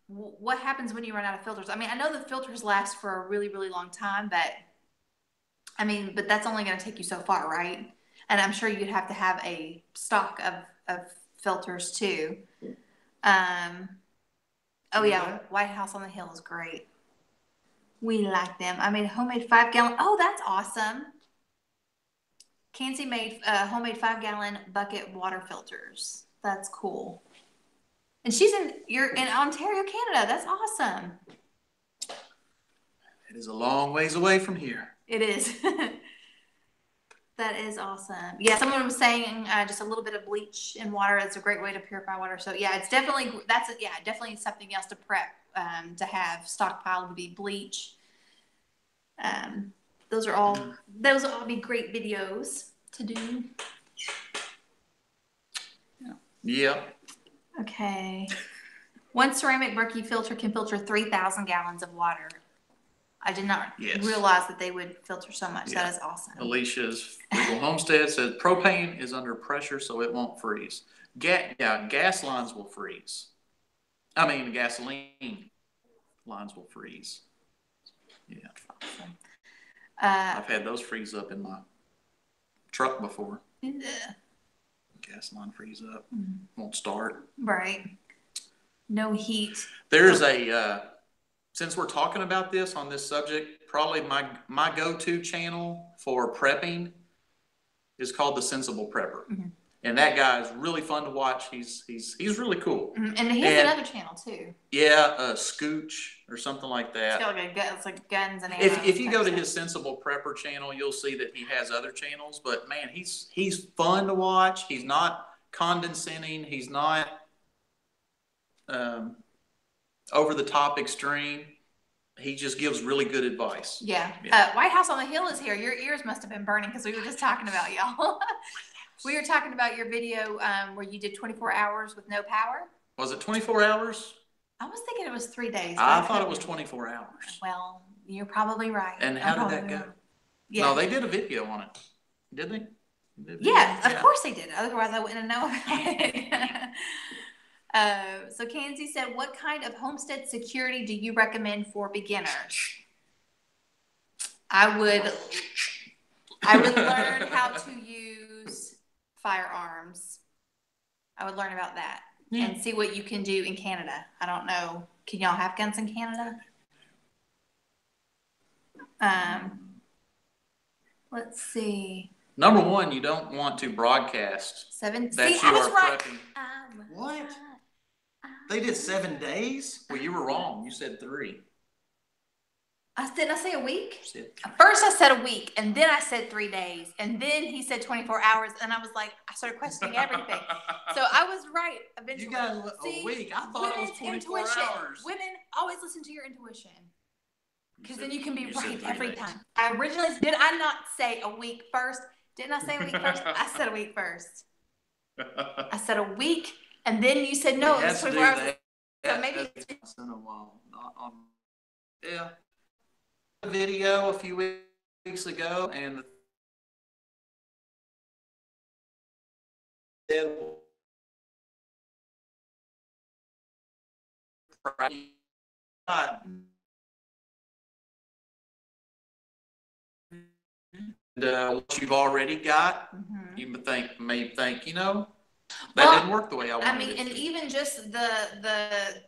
what happens when you run out of filters? I mean, I know the filters last for a really, really long time, but that's only going to take you so far, right? And I'm sure you'd have to have a stock of filters too. Oh yeah, White House on the Hill is great. We like them. I made a homemade 5-gallon. Oh, that's awesome. Kenzie made homemade 5-gallon bucket water filters. That's cool. And you're in Ontario, Canada. That's awesome. It is a long ways away from here. It is. That is awesome. Yeah, someone was saying just a little bit of bleach in water is a great way to purify water. So yeah, it's definitely definitely something else to prep to have stockpiled would be bleach. Those will all be great videos to do. Yeah. Okay. One ceramic Berkey filter can filter 3,000 gallons of water. I did not realize that they would filter so much. Yeah. That is awesome. Alicia's Frugal Homestead says propane is under pressure, so it won't freeze. Gas lines will freeze. I mean, gasoline lines will freeze. Yeah. Awesome. I've had those freeze up in my truck before. Yeah. Gas line freeze up. Won't start. Right. No heat. There's since we're talking about this on this subject, probably my go-to channel for prepping is called The Sensible Prepper. Mm-hmm. And that guy is really fun to watch. He's really cool. Mm-hmm. And he has another channel too. Yeah, Scooch or something like that. It's like guns and ammo. If you go to his Sensible Prepper channel, you'll see that he has other channels. But man, he's fun to watch. He's not condescending. He's not over the top extreme. He just gives really good advice. Yeah. White House on the Hill is here. Your ears must have been burning because we were just talking about y'all. We were talking about your video where you did 24 hours with no power. Was it 24 hours? I was thinking it was 3 days. I thought it was 24 hours. Well, you're probably right. And how did that go? Yeah. No, they did a video on it. Did they? Yeah, of course they did. Otherwise, I wouldn't know about it. So Kenzie said, what kind of homestead security do you recommend for beginners? I would learn how to use firearms. I would learn about that and see what you can do in Canada. I don't know. Can y'all have guns in Canada? Let's see. Number one, you don't want to broadcast. I was right. What? They did 7 days? Well, you were wrong. You said 3. Didn't I say a week? First I said a week, and then I said 3 days, and then he said 24 hours, and I was like, I started questioning everything. So I was right eventually. You guys, a week. I thought it was 24 hours. Women, always listen to your intuition. Because then you can be right every time. I originally, did I not say a week first? Didn't I say a week first? I said a week first. I said a week, and then you said no, it was 24 hours. So maybe it's been a while. Yeah. A video a few weeks ago, and what you've already got, you may think, that didn't work the way I wanted. I mean, and even just the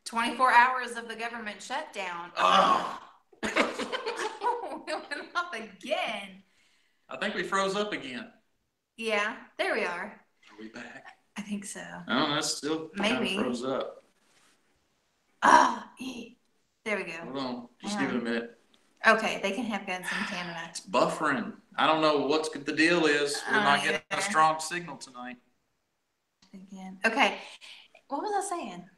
24 hours of the government shutdown. Oh. We went up again. I think we froze up again. Yeah, there we are. Are we back? I think so. Oh, that's still maybe froze up. There we go. Hold on, just give it a minute. Okay, they can have guns in Canada. It's buffering. I don't know what the deal is. We're not getting a strong signal tonight. Again. Okay, what was I saying?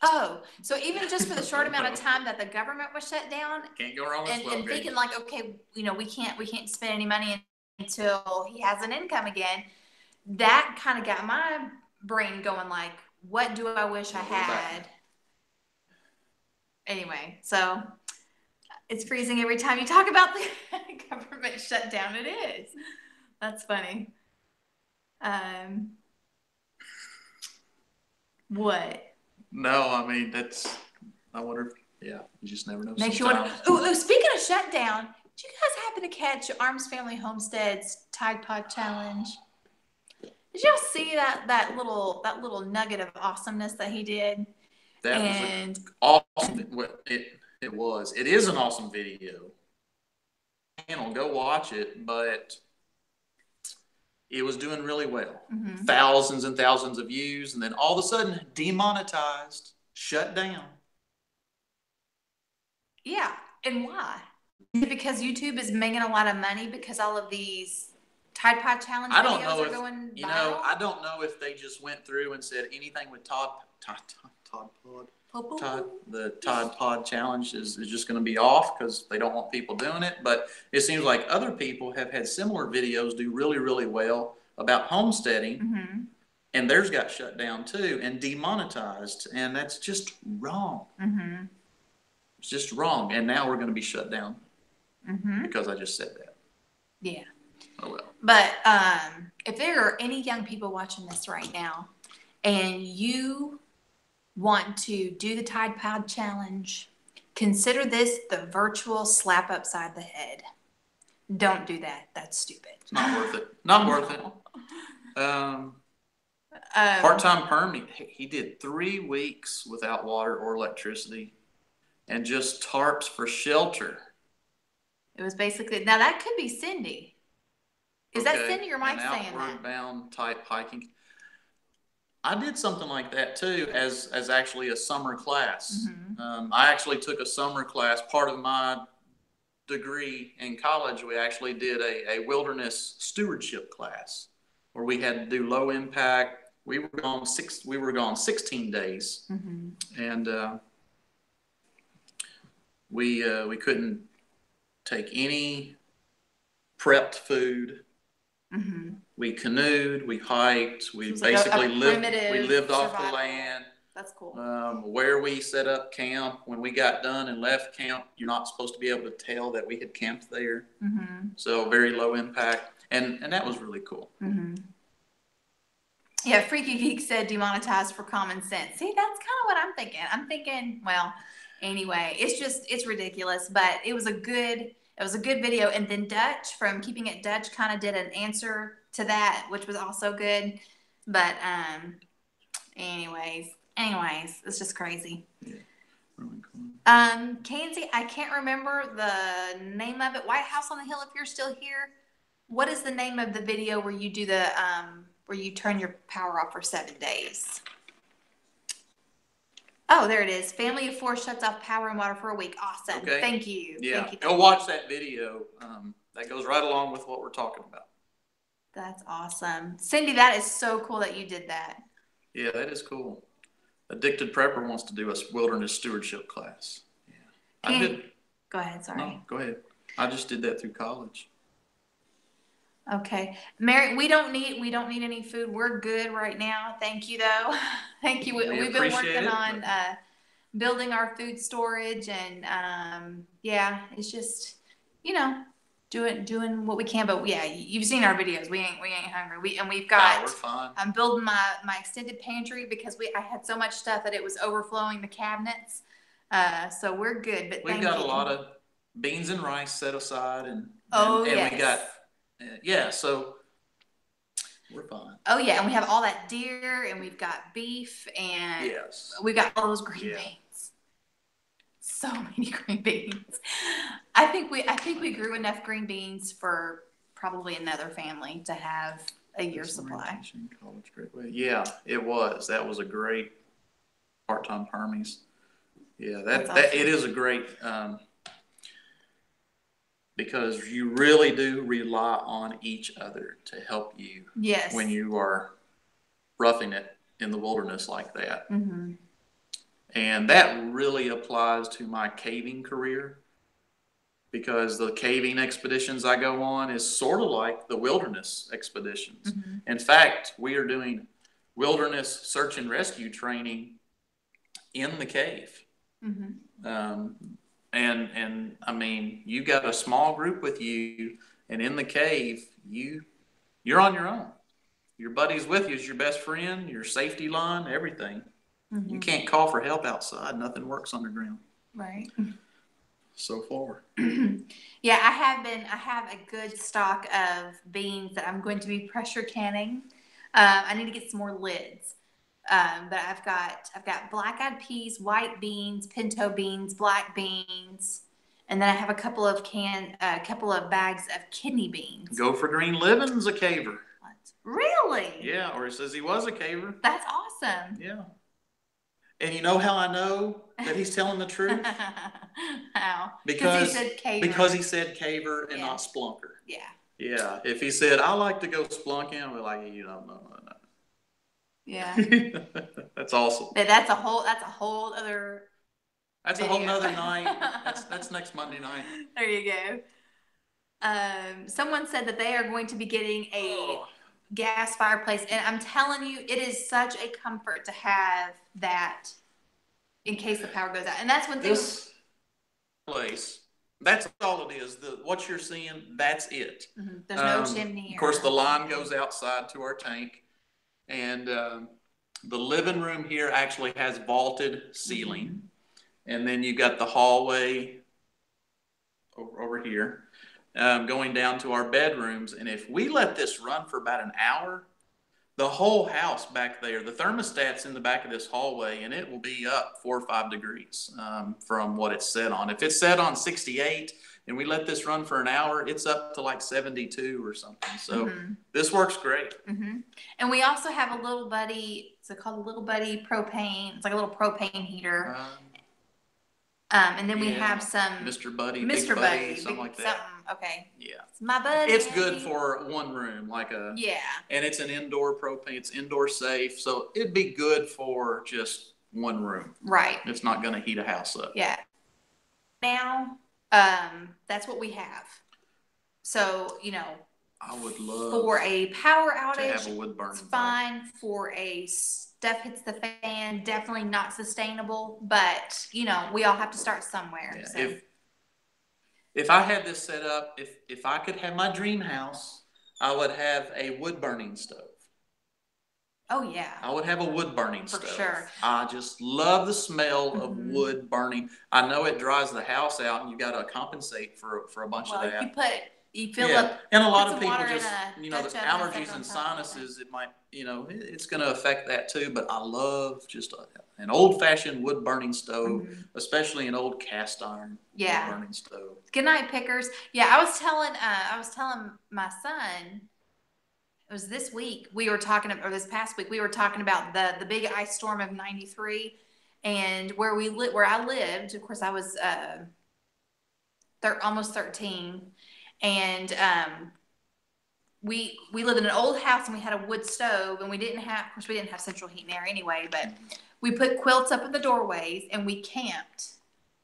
Oh, so even just for the short amount of time that the government was shut down, can't go wrong with and thinking like, okay, we can't spend any money until he has an income again. That kind of got my brain going like, what do I wish I had? Anyway, so it's freezing every time you talk about the government shutdown. It is. That's funny. What? No, I mean, I wonder, yeah, you just never know. Makes you wonder. Ooh, speaking of shutdown, did you guys happen to catch Arms Family Homestead's Tide Pod Challenge? Did y'all see that little nugget of awesomeness that he did? That was awesome. It was. It is an awesome video. Go watch it, but it was doing really well. Mm-hmm. Thousands and thousands of views, and then all of a sudden demonetized, shut down. Yeah, and why? Is it because YouTube is making a lot of money because all of these Tide Pod Challenge videos are going viral? I don't know if they just went through and said anything with the Tide Pod Challenge is just going to be off because they don't want people doing it. But it seems like other people have had similar videos do really, really well about homesteading. Mm-hmm. And theirs got shut down too and demonetized. And that's just wrong. Mm-hmm. It's just wrong. And now we're going to be shut down because I just said that. Yeah. Oh, well. But if there are any young people watching this right now and you want to do the Tide Pod Challenge, consider this the virtual slap upside the head. Don't do that. That's stupid. It's not worth it. Not worth it. Parttime Perm, he did 3 weeks without water or electricity and just tarps for shelter. It was basically, now that could be Cindy. Is that Cindy or Mike saying that? Outward bound type hiking. I did something like that too as actually a summer class. Mm-hmm. I actually took a summer class. Part of my degree in college, we actually did a wilderness stewardship class where we had to do low impact. We were gone 16 days, mm-hmm. and we couldn't take any prepped food. Mm-hmm. We canoed, we hiked, we basically lived off the land. That's cool. Where we set up camp, when we got done and left camp, you're not supposed to be able to tell that we had camped there. Mm-hmm. So very low impact, and that was really cool. Mm-hmm. Yeah, Freaky Geek said demonetized for common sense. See, that's kind of what I'm thinking. I'm thinking, well, anyway, it's ridiculous, but it was a good video. And then Dutch from Keeping It Dutch kind of did an answer to that, which was also good. But anyways, it's just crazy. Yeah. Really cool. Kenzie, I can't remember the name of it. White House on the Hill, if you're still here. What is the name of the video where you do the where you turn your power off for 7 days? Oh, there it is. Family of 4 shuts off power and water for a week. Awesome. Okay. Thank you. Yeah. Thank you. Go watch that video. That goes right along with what we're talking about. That's awesome. Cindy, that is so cool that you did that. Yeah, that is cool. Addicted Prepper wants to do a wilderness stewardship class. Yeah. Go ahead. Sorry. No, go ahead. I just did that through college. Okay, Mary, we don't need any food. We're good right now. Thank you, though. Thank you. We've been working on building our food storage, and yeah, it's just doing what we can. But yeah, you've seen our videos. We ain't hungry. We've got. We're fine. I'm building my extended pantry because I had so much stuff that it was overflowing the cabinets. So we're good. But we've got a lot of beans and rice set aside, and yes. we got. Yeah, so we're fine. Oh, yeah, and we have all that deer, and we've got beef, and yes. We got all those green beans. So many green beans. I think we grew enough green beans for probably another family to have a year's supply. Yeah, it was. That was a great Parttime Permies. Yeah, that it is a great. Because you really do rely on each other to help you when you are roughing it in the wilderness like that. Mm-hmm. And that really applies to my caving career because the caving expeditions I go on is sort of like the wilderness expeditions. Mm-hmm. In fact, we are doing wilderness search and rescue training in the cave. Mm-hmm. And I mean, you got a small group with you, and in the cave, you're on your own. Your buddy's with you, is your best friend, your safety line, everything. Mm-hmm. You can't call for help outside. Nothing works underground. Right. So far. Yeah, I have a good stock of beans that I'm going to be pressure canning. I need to get some more lids. But I've got black-eyed peas, white beans, pinto beans, black beans, and then I have a couple of bags of kidney beans. Go for Green Living's a caver. What? Really? Yeah, or he says he was a caver. That's awesome. Yeah. And you know how I know that he's telling the truth? How? Because he said caver. Because he said caver and not splunker. Yeah. Yeah. If he said, I like to go splunking, I'll be like, you don't know. Yeah. That's awesome. But that's a whole other That's video. A whole nother night. That's next Monday night. There you go. Someone said that they are going to be getting a gas fireplace, and I'm telling you, it is such a comfort to have that in case the power goes out. And that's when this place, that's all it is. What you're seeing, that's it. Mm-hmm. There's no chimney. Of course, the line goes outside to our tank. And the living room here actually has vaulted ceiling. Mm-hmm. And then you got the hallway over here going down to our bedrooms. And if we let this run for about an hour, the whole house back there, the thermostat's in the back of this hallway, and it will be up 4 or 5 degrees from what it's set on. If it's set on 68, and we let this run for an hour, it's up to like 72 or something. So this works great. Mm-hmm. And we also have a little buddy, it's called a little buddy propane. It's like a little propane heater. And then we have some Mr. Buddy, Big Buddy, something like that. Something, okay. Yeah. It's my buddy. It's good for one room, and it's an indoor propane. It's indoor safe, so it'd be good for just one room. Right. It's not going to heat a house up. Yeah. Now, that's what we have. So, I would love for a power outage to have a wood burning. It's fine. For a stuff hits the fan, definitely not sustainable. But we all have to start somewhere. Yeah. So. If I had this set up, if I could have my dream house, I would have a wood burning stove. Oh yeah. I would have a wood burning stove. For sure. I just love the smell of wood burning. I know it dries the house out, and you got to compensate for a bunch of that. You fill up. And a lot of people just, the allergies and sinuses, it might, it's going to affect that too. But I love just an old-fashioned wood-burning stove, especially an old cast-iron wood-burning stove. Good night, pickers. Yeah, I was telling my son, it was this week, this past week, we were talking about the big ice storm of 93, and where I lived, of course, I was almost 13. And we lived in an old house, and we had a wood stove, and we didn't have central heat and air anyway, but we put quilts up in the doorways, and we camped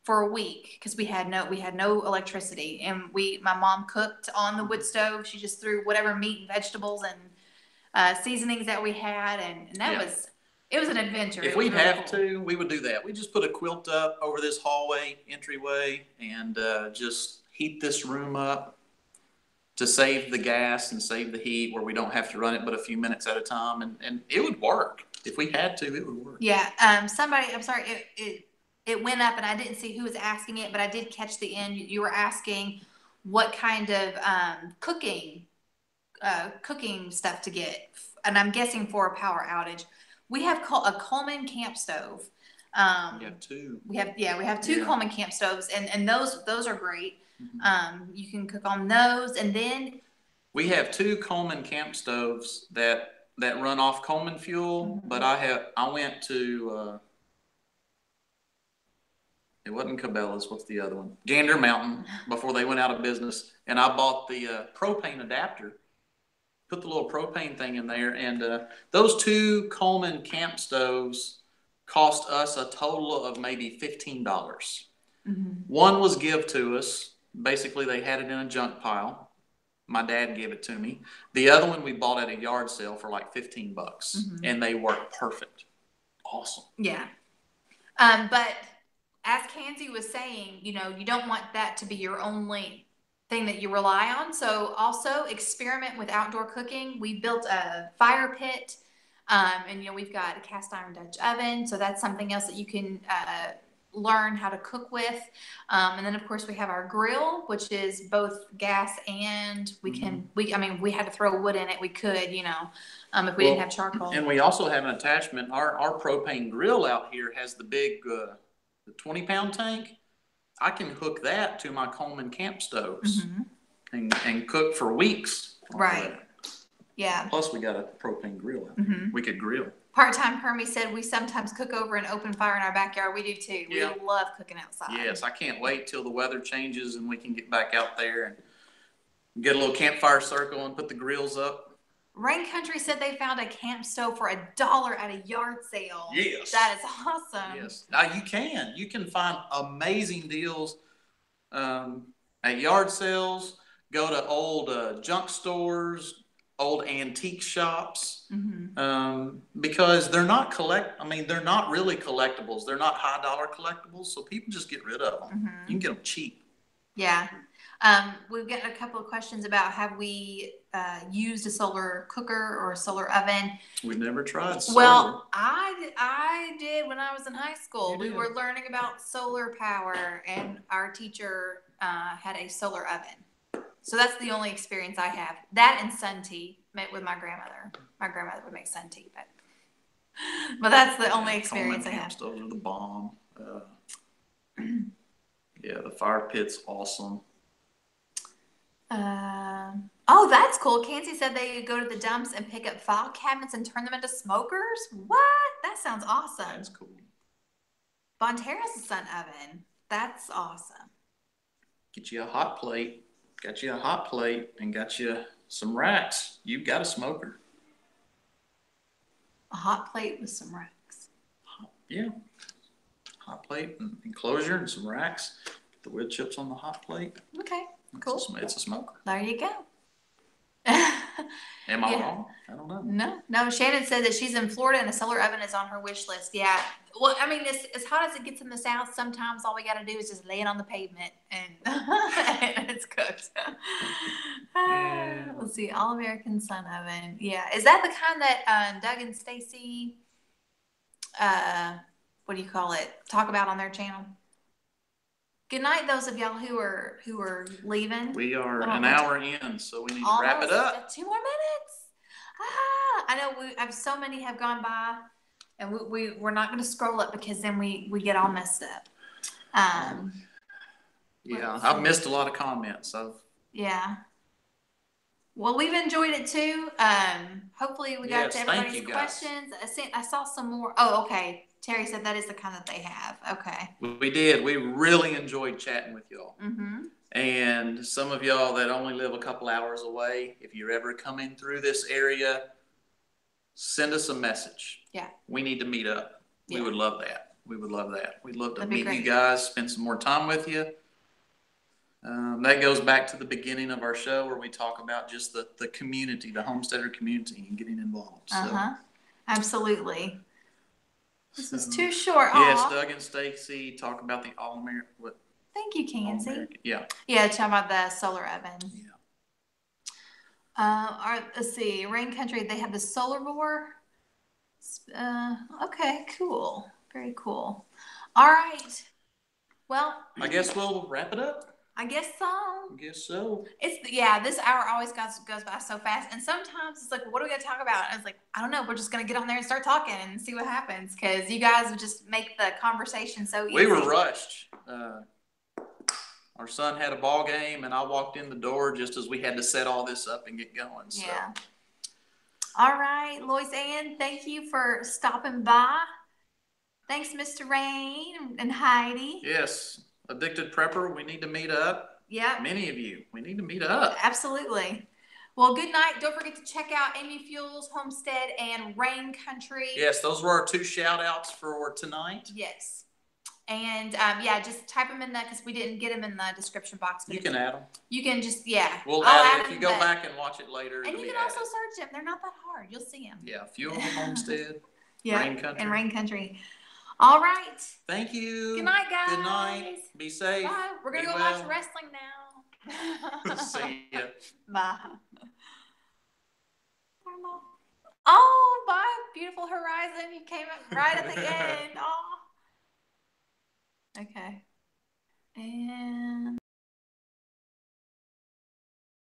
for a week because we had no electricity, and my mom cooked on the wood stove. She just threw whatever meat and vegetables and seasonings that we had, and it was an adventure. If we'd have to, we would do that. We just put a quilt up over this hallway entryway and just heat this room up to save the gas and save the heat, where we don't have to run it but a few minutes at a time, and it would work. If we had to, it would work. Yeah. I'm sorry, it went up, and I didn't see who was asking it, but I did catch the end. You were asking what kind of cooking stuff to get, and I'm guessing for a power outage. We have a Coleman camp stove. We have two. We have two Coleman camp stoves, and those are great. You can cook on those, and then we have two Coleman camp stoves that run off Coleman fuel. But I went to it wasn't Cabela's. What's the other one? Gander Mountain, before they went out of business, and I bought the propane adapter. Put the little propane thing in there, and those two Coleman camp stoves cost us a total of maybe $15. One was give to us. Basically, they had it in a junk pile. My dad gave it to me. The other one we bought at a yard sale for like $15, and they work perfect. Awesome. Yeah. But as Kanzi was saying, you don't want that to be your only thing that you rely on. So also experiment with outdoor cooking. We built a fire pit, and we've got a cast iron Dutch oven. So that's something else that you can learn how to cook with. And then of course we have our grill, which is both gas and we had to throw wood in it. We could, if we didn't have charcoal. And we also have an attachment. Our propane grill out here has the big, the 20-pound tank. I can hook that to my Coleman camp stoves and cook for weeks. Right. Yeah. Plus we got a propane grill out there. We could grill. Parttime Permy said we sometimes cook over an open fire in our backyard. We do too. Yeah. We love cooking outside. Yes, I can't wait till the weather changes and we can get back out there and get a little campfire circle and put the grills up. Rain Country said they found a camp stove for $1 at a yard sale. Yes. That is awesome. Yes. Now you can find amazing deals at yard sales. Go to old junk stores, old antique shops, because they're not they're not really collectibles. They're not high dollar collectibles, so people just get rid of them. You can get them cheap. Yeah. We've got a couple of questions about have we used a solar cooker or a solar oven. We never tried solar. Well, I did when I was in high school. We were learning about solar power, and our teacher had a solar oven. So that's the only experience I have. That and sun tea with my grandmother. My grandmother would make sun tea, but that's the only experience I have. Stoves are the bomb. Yeah, the fire pit's awesome. Oh, that's cool. Kanzi said they go to the dumps and pick up file cabinets and turn them into smokers. What? That sounds awesome. That's cool. Bonterra's a sun oven. That's awesome. Get you a hot plate. Got you a hot plate and got you some racks. You've got a smoker. A hot plate with some racks. Yeah. Hot plate and enclosure and some racks. The wood chips on the hot plate. Okay, cool. It's a smoker. There you go. Am I wrong? I don't know. No. Shannon said that she's in Florida and a solar oven is on her wish list. Yeah. Well, I mean, as hot as it gets in the South, sometimes all we got to do is just lay it on the pavement and, and it's cooked. Let's see. All American Sun Oven. Yeah. Is that the kind that Doug and Stacy, what do you call it, talk about on their channel? Good night, those of y'all who are leaving. We are an hour in, so we need to wrap it up. 2 more minutes. I know so many have gone by, and we're not going to scroll up because then we get all messed up. Yeah, I've missed a lot of comments. Yeah. Well, we've enjoyed it too. Hopefully we got to everybody's questions. I saw some more. Oh, okay. Terry said that is the kind that they have. Okay. We did. We really enjoyed chatting with y'all. And some of y'all that only live a couple hours away, if you're ever coming through this area, send us a message. Yeah. We need to meet up. Yeah. We would love that. We'd love to meet great. you guys, spend some more time with you. That goes back to the beginning of our show where we talk about just the community, the homesteader community, and getting involved. Absolutely. This is too short. Yes, Doug and Stacy talk about the All-American. What? Thank you, Kanzi. Yeah. Yeah, talking about the solar oven. Yeah. Let's see. Rain Country, they have the solar bore. Okay, cool. Very cool. All right. Well, I guess we'll wrap it up. I guess so. This hour always goes by so fast, and sometimes it's like, well, what do we got to talk about? And it's like, I don't know. We're just gonna get on there and start talking and see what happens because you guys would just make the conversation so easy. We were rushed. Our son had a ball game, and I walked in the door just as we had to set all this up and get going. So. Yeah. All right, Lois Ann, thank you for stopping by. Thanks, Mr. Rain and Heidi. Yes. Addicted Prepper, we need to meet up. Yeah. Many of you, we need to meet up. Absolutely. Well, good night. Don't forget to check out Amy Fuels, Homestead, and Rain Country. Yes, those were our 2 shout-outs for tonight. Yes. And, just type them in that because we didn't get them in the description box. You can add them. You can just, We'll add them if you go back and watch it later. And you can also search them. They're not that hard. You'll see them. Yeah, Fuel, Homestead, Rain Country. And Rain Country. All right. Thank you. Good night, guys. Good night. Be safe. Bye. We're going to go watch wrestling now. See ya. Bye. Oh, bye. Beautiful horizon. You came up right at the end. Oh. Okay. And